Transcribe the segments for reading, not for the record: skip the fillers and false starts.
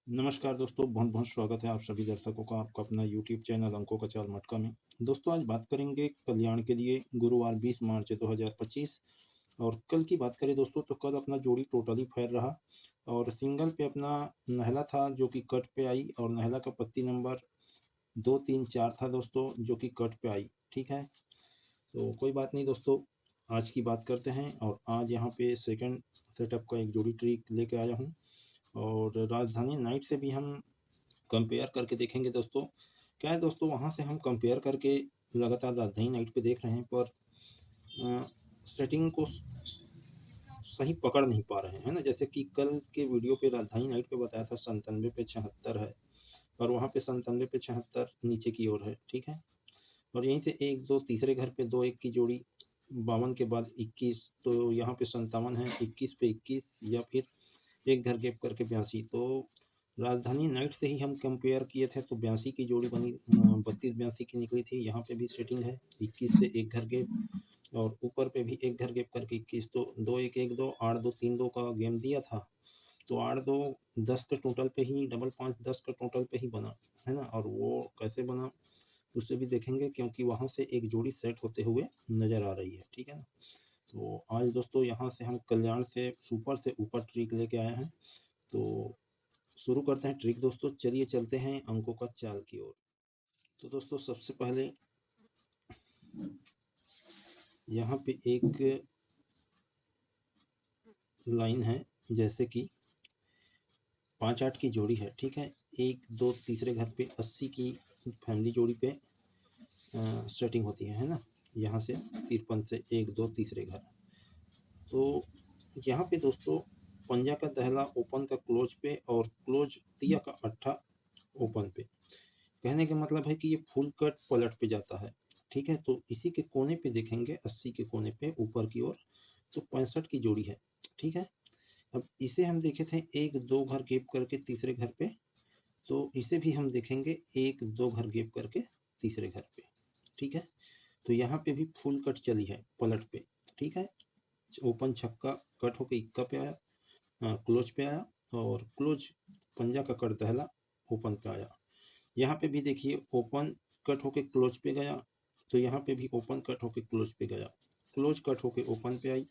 नमस्कार दोस्तों, बहुत बहुत स्वागत है आप सभी दर्शकों का आपका अपना यूट्यूब चैनल अंकों का चाल मटका में। दोस्तों, आज बात करेंगे कल्याण के लिए गुरुवार 20 मार्च 2025। और कल की बात करें दोस्तों, तो कल अपना जोड़ी टोटली फेयर रहा और सिंगल पे अपना नहला था जो कि कट पे आई, और नहला का पत्ती नंबर 234 था दोस्तों, जो कि कट पे आई। ठीक है, तो कोई बात नहीं दोस्तों, आज की बात करते हैं। और आज यहाँ पे सेकंड सेटअप का एक जोड़ी ट्रिक लेके आया हूँ, और राजधानी नाइट से भी हम कंपेयर करके देखेंगे दोस्तों। क्या है दोस्तों, वहाँ से हम कंपेयर करके लगातार राजधानी नाइट पे देख रहे हैं, पर सेटिंग को सही पकड़ नहीं पा रहे हैं, है ना। जैसे कि कल के वीडियो पे राजधानी नाइट पे बताया था 97 पे 76 है, और वहाँ पे 97 पे 76 नीचे की ओर है। ठीक है, और यहीं से एक दो तीसरे घर पे 2-1 की जोड़ी 52 के बाद 21, तो यहाँ पे 57 है, 21 पे 21, या फिर एक घर गैप करके 82। तो राजधानी नाइट से ही हम कंपेयर किए थे, तो 82 की जोड़ी बनी, 32-82 की निकली थी। यहाँ पे भी सेटिंग है 21 से एक घर गैप, और ऊपर पे भी एक घर गैप करके 21। तो 2-1-1-2 8-2-3-2 का गेम दिया था, तो 8-2 10 के टोटल पे ही, डबल 5 10 के टोटल पे ही बना, है ना। और वो कैसे बना उससे भी देखेंगे, क्योंकि वहां से एक जोड़ी सेट होते हुए नजर आ रही है। ठीक है ना। तो आज दोस्तों यहाँ से हम कल्याण से सुपर से ऊपर ट्रिक लेके आए हैं, तो शुरू करते हैं ट्रिक दोस्तों। चलिए चलते हैं अंकों का चाल की ओर। तो दोस्तों, सबसे पहले यहाँ पे एक लाइन है, जैसे कि 5-8 की जोड़ी है। ठीक है, एक दो तीसरे घर पे 80 की फैमिली जोड़ी पे सेटिंग होती है ना। यहाँ से 53 से एक दो तीसरे घर। तो यहाँ पे दोस्तों पंजा का दहला ओपन का क्लोज पे, और क्लोज तिया का अट्ठा ओपन पे। कहने का मतलब है कि ये फुल कट पलट पे जाता है। ठीक है, तो इसी के कोने पे देखेंगे, 80 के कोने पे ऊपर की ओर, तो 65 की जोड़ी है। ठीक है, अब इसे हम देखे थे एक दो घर गैप करके तीसरे घर पे, तो इसे भी हम देखेंगे एक दो घर गैप करके तीसरे घर पे। ठीक है, तो यहाँ पे भी फुल कट चली है पलट पे। ठीक है, ओपन छक्का कट होके इक्का पे आया, क्लोज पे आया, और क्लोज पंजा का कट दहला ओपन पे आया। यहाँ पे भी देखिए ओपन कट होके क्लोज पे गया, तो यहाँ पे भी ओपन कट होके क्लोज पे गया, क्लोज कट होके ओपन पे आई,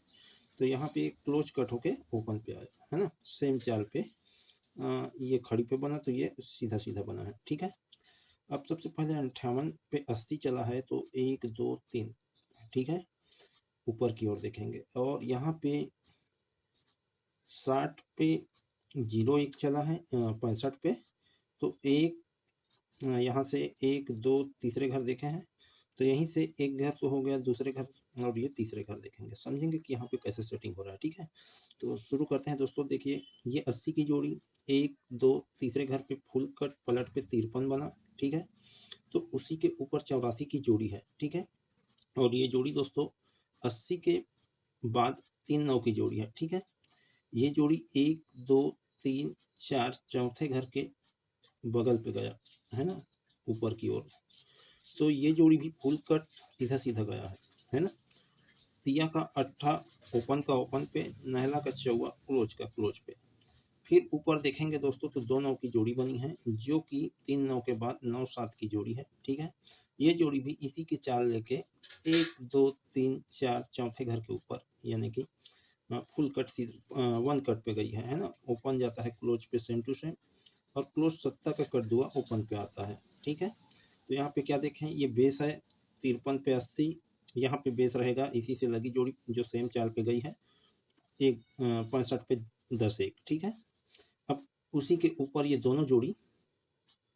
तो यहाँ पे क्लोज कट होके ओपन पे आया, है ना। सेम चाल पे ये खड़ी पे बना, तो ये सीधा सीधा बना है। ठीक है, अब सबसे पहले 58 पे 80 चला है, तो 1 2 3। ठीक है, ऊपर की ओर देखेंगे, और यहाँ पे 60 पे 0-1 चला है, 65 पे, तो एक यहाँ से एक दो तीसरे घर देखे हैं, तो यहीं से एक घर तो हो गया दूसरे घर, और ये तीसरे घर देखेंगे, समझेंगे कि यहाँ पे कैसे सेटिंग हो रहा है। ठीक है, तो शुरू करते हैं दोस्तों। देखिए, ये 80 की जोड़ी एक दो तीसरे घर पे फुल कट पलट पे 53 बना। ठीक है, तो उसी के ऊपर 84 की जोड़ी है। ठीक है, और ये जोड़ी दोस्तों 80 के बाद 3-9 की जोड़ी है। ठीक है, ये जोड़ी 1 2 3 4 चौथे घर के बगल पे गया, है ना, ऊपर की ओर। तो ये जोड़ी भी फुल कट सीधा सीधा गया है ना। तिया का अट्ठा ओपन का ओपन पे, नहला का चौवा क्लोज का क्लोज पे। फिर ऊपर देखेंगे दोस्तों, तो 2-9 की जोड़ी बनी है, जो कि 3-9 के बाद 9-7 की जोड़ी है। ठीक है, ये जोड़ी भी इसी की चाल लेके 1 2 3 4 चौथे घर के ऊपर, यानी कि फुल कट वन कट पे गई है ना। ओपन जाता है क्लोज पे सेम टू सेम, और क्लोज 70 का कट दुआ ओपन पे आता है। ठीक है, तो यहाँ पे क्या देखें, ये बेस है 53 पे 80, यहाँ पे बेस रहेगा इसी से लगी जोड़ी जो सेम चाल पे गई है, एक 65 पे 10-1। ठीक है, अब उसी के ऊपर ये दोनों जोड़ी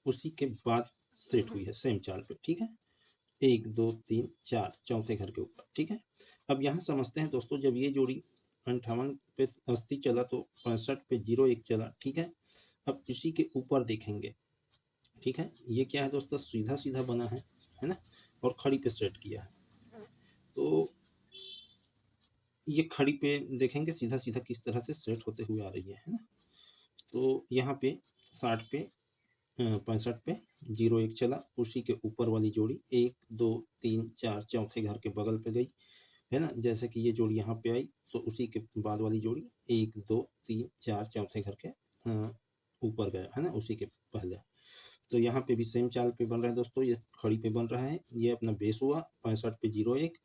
उसी के बाद सेट हुई है सेम चाल पे। ठीक है, 1 2 3 4 चौथे घर के ऊपर। ठीक है, अब यहाँ समझते हैं दोस्तों, जब ये जोड़ी 58 पे 80 चला, तो 65 पे 0-1 चला। ठीक है, अब इसी के ऊपर देखेंगे। ठीक है, ये क्या है दोस्तों, सीधा सीधा बना है ना, और खड़ी पे सेट किया है। तो ये खड़ी पे देखेंगे सीधा सीधा किस तरह से सेट होते हुए आ रही है ना। तो यहाँ पे 60 पे 65 पे 0-1 चला, उसी के ऊपर वाली जोड़ी 1 2 3 4 चौथे घर के बगल पे गई, है ना। जैसे कि ये जोड़ी यहाँ पे आई, तो उसी के बाद वाली जोड़ी 1 2 3 4 चौथे घर के ऊपर गया है ना, उसी के पहले। तो यहाँ पे भी सेम चाल पे बन रहा है दोस्तों, ये खड़ी पे बन रहा है। ये अपना बेस हुआ 65 पे 01,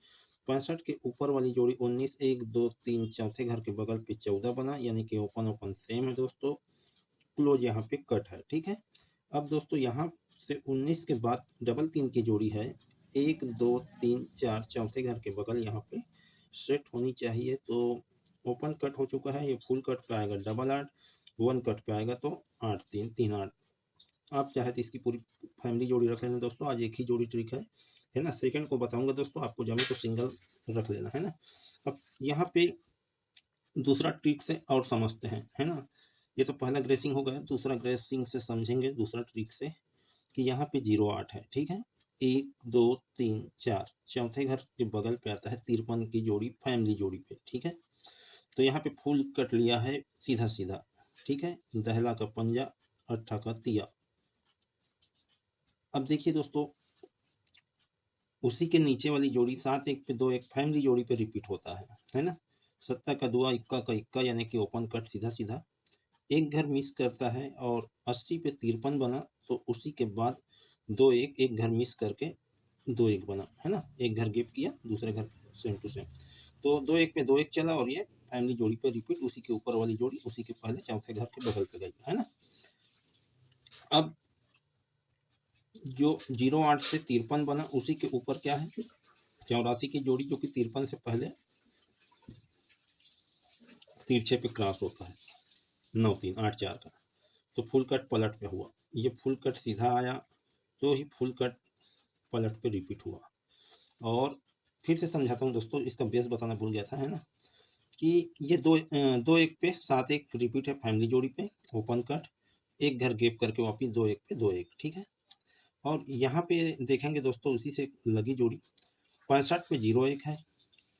65 के ऊपर वाली जोड़ी 19, 1 2 3 चौथे घर के बगल पे 14 बना, यानी कि ओपन ओपन सेम है दोस्तों। क्लोज यहाँ पे कट है, ठीक है। अब दोस्तों यहाँ से 19 के बाद डबल 3 की जोड़ी है, 1 2 3 4 चौथे घर के बगल यहाँ पे सेट होनी चाहिए। तो ओपन कट हो चुका है, ये फुल कट पे आएगा डबल 8, वन कट पे आएगा तो 8 3 3 8। आप चाहे तो इसकी पूरी फैमिली जोड़ी रख लेना दोस्तों, आज एक ही जोड़ी ट्रिक है ना। सेकंड को बताऊंगा दोस्तों, आपको जमे तो सिंगल रख लेना है ना। अब यहाँ पे दूसरा ट्रिक से और समझते हैं, है ना। ये तो पहला ग्रेसिंग हो गया, दूसरा ग्रेसिंग से समझेंगे दूसरा ट्रिक से कि यहाँ पे 08 है, ठीक है। 1 2 3 4 चौथे घर के बगल पे आता है 53 की जोड़ी, फैमिली जोड़ी पे, ठीक है। तो यहाँ पे फुल कट लिया है सीधा सीधा, ठीक है। दहला का पंजा, अट्ठा का तिया। अब देखिए दोस्तों, उसी के नीचे वाली जोड़ी 7 1 पे 2 1 फैमिली जोड़ी पे रिपीट होता है ना। 17 का दुआ, इक्का का इक्का, यानी कि ओपन कट सीधा सीधा। एक घर मिस करता है और 80 पे 53 बना, तो उसी के बाद 2 1 एक घर मिस करके 2 1 बना, है ना। एक घर गिव किया, दूसरे घर सेम टू सेम, तो 2 1 पे 2 1 चला और ये फैमिली जोड़ी पे रिपीट, उसी के ऊपर वाली जोड़ी उसी के पहले चौथे घर के बगल पे गई, है ना। अब जो 08 से 53 बना, उसी के ऊपर क्या है, 84 की जोड़ी, जो कि 53 से पहले तिरछे पे क्रॉस होता है, 9 3 8 4 का। तो फुल कट पलट पे हुआ, ये फुल कट सीधा आया, तो ही फुल कट पलट पे रिपीट हुआ। और फिर से समझाता हूँ दोस्तों, इसका बेस बताना भूल गया था, है ना, कि ये 2 1 पे 7 1 रिपीट है फैमिली जोड़ी पे, ओपन कट, एक घर गैप करके वापिस 2 1 पे 2 1, ठीक है। और यहाँ पे देखेंगे दोस्तों, उसी से लगी जोड़ी 65 पे 01 है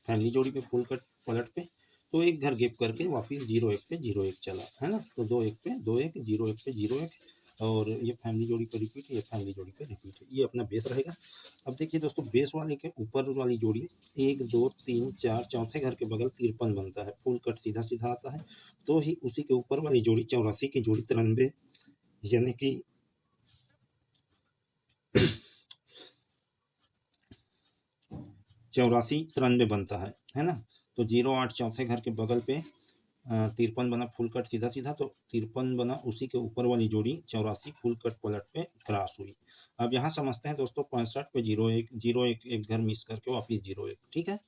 फैमिली जोड़ी पे, फुल कट पलट पे, तो एक घर गैप करके वापिस 01 पे 01 चला, है ना। तो 2 1 पे 2 1, 01 पे 01, और ये फैमिली जोड़ी पे रिपीट है, ये फैमिली जोड़ी पे रिपीट है, ये अपना बेस रहेगा। अब देखिए दोस्तों, बेस वाले के ऊपर वाली जोड़ी 1 2 3 4 चौथे घर के बगल 53 बनता है, फुल कट सीधा सीधा आता है, तो ही उसी के ऊपर वाली जोड़ी 84 की जोड़ी 93, यानी कि 84 93 बनता है ना। तो 08 चौथे घर के बगल पे 53 बना, फुल कट सीधा सीधा, तो 53 बना, उसी के ऊपर वाली जोड़ी 84 फुल कट पलट पे क्रॉस हुई। अब यहाँ समझते हैं दोस्तों, 65 पे 01 एक घर मिस करके वापिस 01, ठीक है।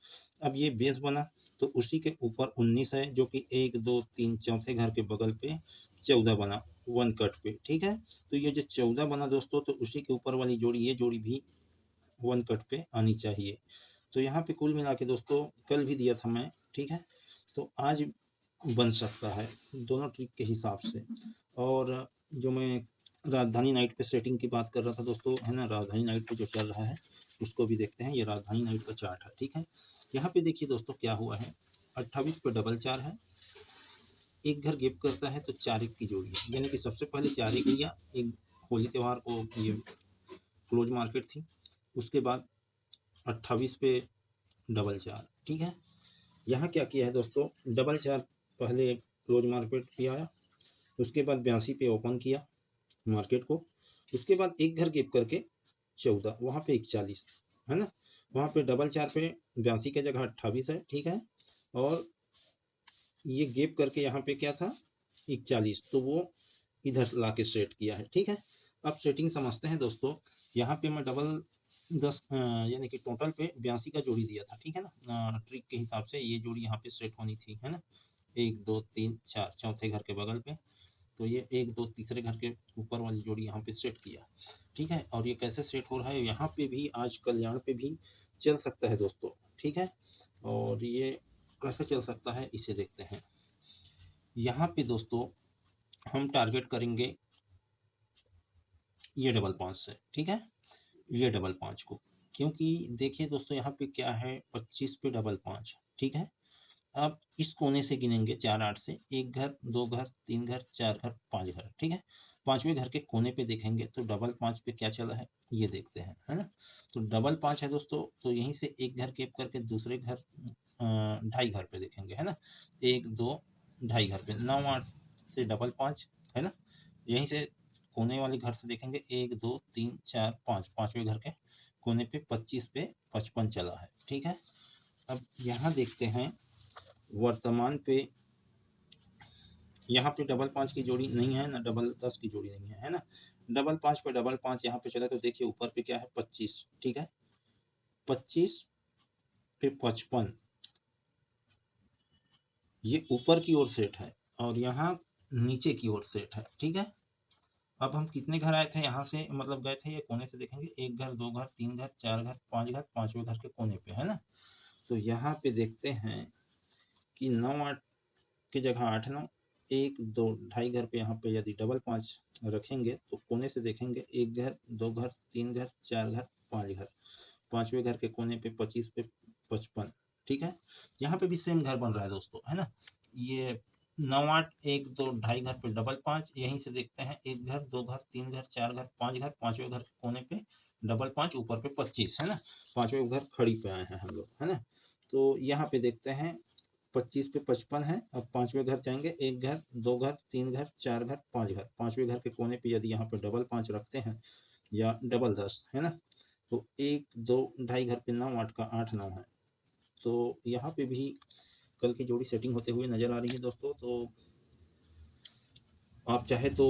अब ये बेस बना, तो उसी के ऊपर 19 है, जो कि 1 2 3 चौथे घर के बगल पे 14 बना, वन कट पे, ठीक है। तो ये जो 14 बना दोस्तों, तो उसी के ऊपर वाली जोड़ी, ये जोड़ी भी वन कट पे आनी चाहिए। तो यहाँ पे कुल मिला के दोस्तों, कल भी दिया था मैं, ठीक है। तो आज बन सकता है दोनों ट्रिक के हिसाब से। और जो मैं राजधानी नाइट पे सेटिंग की बात कर रहा था दोस्तों, है ना, राजधानी नाइट पे जो चल रहा है उसको भी देखते हैं। ये राजधानी नाइट का चार्ट है, ठीक है। यहाँ पे देखिए दोस्तों क्या हुआ है, 28 पे डबल 4 है, एक घर गिफ्ट करता है, तो 4 1 की जोड़ी है, यानी कि सबसे पहले 4 1 लिया, एक होली त्यौहार को ये क्लोज मार्केट थी, उसके बाद 28 पे डबल 4, ठीक है। यहाँ क्या किया है दोस्तों, डबल 4 पहले क्लोज मार्केट पे आया, उसके बाद 82 पे ओपन किया मार्केट को, उसके बाद एक घर गैप करके 14, वहाँ पे 41, है ना। वहाँ पे डबल 4 पे 82 की जगह 28 है, ठीक है। और ये गैप करके यहाँ पे क्या था, 41, तो वो इधर ला के सेट किया है, ठीक है। अब सेटिंग समझते हैं दोस्तों। यहाँ पे मैं डबल 10 यानी कि टोटल पे 82 का जोड़ी दिया था, ठीक है ना। ट्रिक के हिसाब से ये जोड़ी यहाँ पे सेट होनी थी, है ना। 1 2 3 4 चौथे घर के बगल पे, तो ये 1 2 तीसरे घर के ऊपर वाली जोड़ी यहाँ पे सेट किया, ठीक है। और ये कैसे सेट हो रहा है, यहाँ पे भी आज कल्याण पे भी चल सकता है दोस्तों, ठीक है। और ये कैसे चल सकता है इसे देखते हैं। यहाँ पे दोस्तों हम टारगेट करेंगे ये डबल 5 से, ठीक है, ये डबल 5 को, क्योंकि देखिए दोस्तों, यहाँ पे क्या है, 25 पे डबल 5, ठीक है। अब इस कोने से गिनेंगे 4 8 से, एक घर, दो घर, तीन घर, चार घर, पांच घर, ठीक है। पांचवें घर के कोने पे देखेंगे तो डबल 5 पे क्या चला है, ये देखते हैं, है ना। तो डबल 5 है दोस्तों, तो यहीं से एक घर गैप करके दूसरे घर ढाई घर पे देखेंगे, है ना। एक दो ढाई घर पे 9 8 से डबल 5, है ना। यहीं से कोने वाले घर से देखेंगे 1 2 3 4 5, पांचवें घर के कोने पे 25 पे 55 चला है। ठीक है, अब यहाँ देखते हैं वर्तमान पे, यहाँ पे डबल 5 की जोड़ी नहीं है ना, डबल 10 की जोड़ी नहीं है, है ना। डबल 5 पे डबल 5 यहाँ पे चला तो देखिए ऊपर पे क्या है 25। ठीक है, 25 पे 55, ये ऊपर की ओर सेट है और यहाँ नीचे की ओर सेट है। ठीक है, अब हम कितने घर आए थे यहाँ से, मतलब गए थे ये कोने से देखेंगे 1 घर 2 घर 3 घर 4 घर 5 घर, पांचवें घर के कोने पे, है ना। तो यहाँ पे देखते हैं कि 9 8 की जगह 8 9, 1 2 ढाई घर पे यहाँ पे यदि डबल 5 रखेंगे तो कोने से देखेंगे 1 घर 2 घर 3 घर 4 घर 5 घर, पांचवें घर के कोने पे 25 पे 55। ठीक है, यहाँ पे भी सेम घर बन रहा है दोस्तों, है ना। ये 9 8 1 2 ढाई घर पे डबल 5, यहीं से देखते हैं 1 घर 2 घर 3 घर 4 घर 5 घर, पांचवें घर के कोने पे डबल 5 ऊपर पे 25, है ना। पांचवें घर खड़ी पे आए हैं हम लोग, है ना। तो यहाँ पे देखते हैं 25 पे 55 है। अब पांचवें घर जाएंगे 1 घर 2 घर 3 घर 4 घर 5 घर, पांचवें घर के कोने पे यदि यहाँ पे डबल 5 रखते हैं या डबल 10, है ना, तो 1 2 ढाई घर पे 9 8 का 8 9 है। तो यहाँ पे भी कल की जोड़ी सेटिंग होते हुए नजर आ रही है दोस्तों। तो आप चाहे तो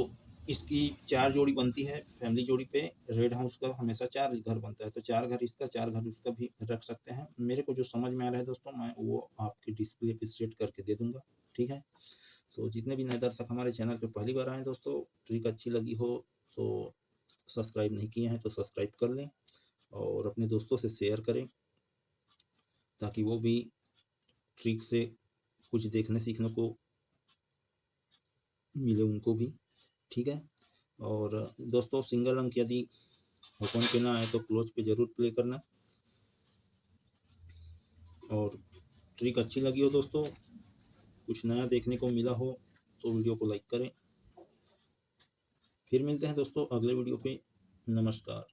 इसकी 4 जोड़ी बनती है फैमिली जोड़ी पे, रेड हाउस का हमेशा 4 घर बनता है, तो 4 घर इसका 4 घर उसका भी रख सकते हैं। मेरे को जो समझ में आ रहा है दोस्तों, मैं वो आपके डिस्प्ले पे सेट करके दे दूंगा। ठीक है, तो जितने भी नए दर्शक हमारे चैनल पे पहली बार आए दोस्तों, ट्रिक अच्छी लगी हो तो सब्सक्राइब नहीं किए हैं तो सब्सक्राइब कर लें और अपने दोस्तों से शेयर करें ताकि वो भी ट्रिक से कुछ देखने सीखने को मिले उनको भी। ठीक है, और दोस्तों सिंगल अंक यदि ओपन पे ना आए तो क्लोज पे जरूर प्ले करना। और ट्रिक अच्छी लगी हो दोस्तों, कुछ नया देखने को मिला हो तो वीडियो को लाइक करें। फिर मिलते हैं दोस्तों अगले वीडियो पे। नमस्कार।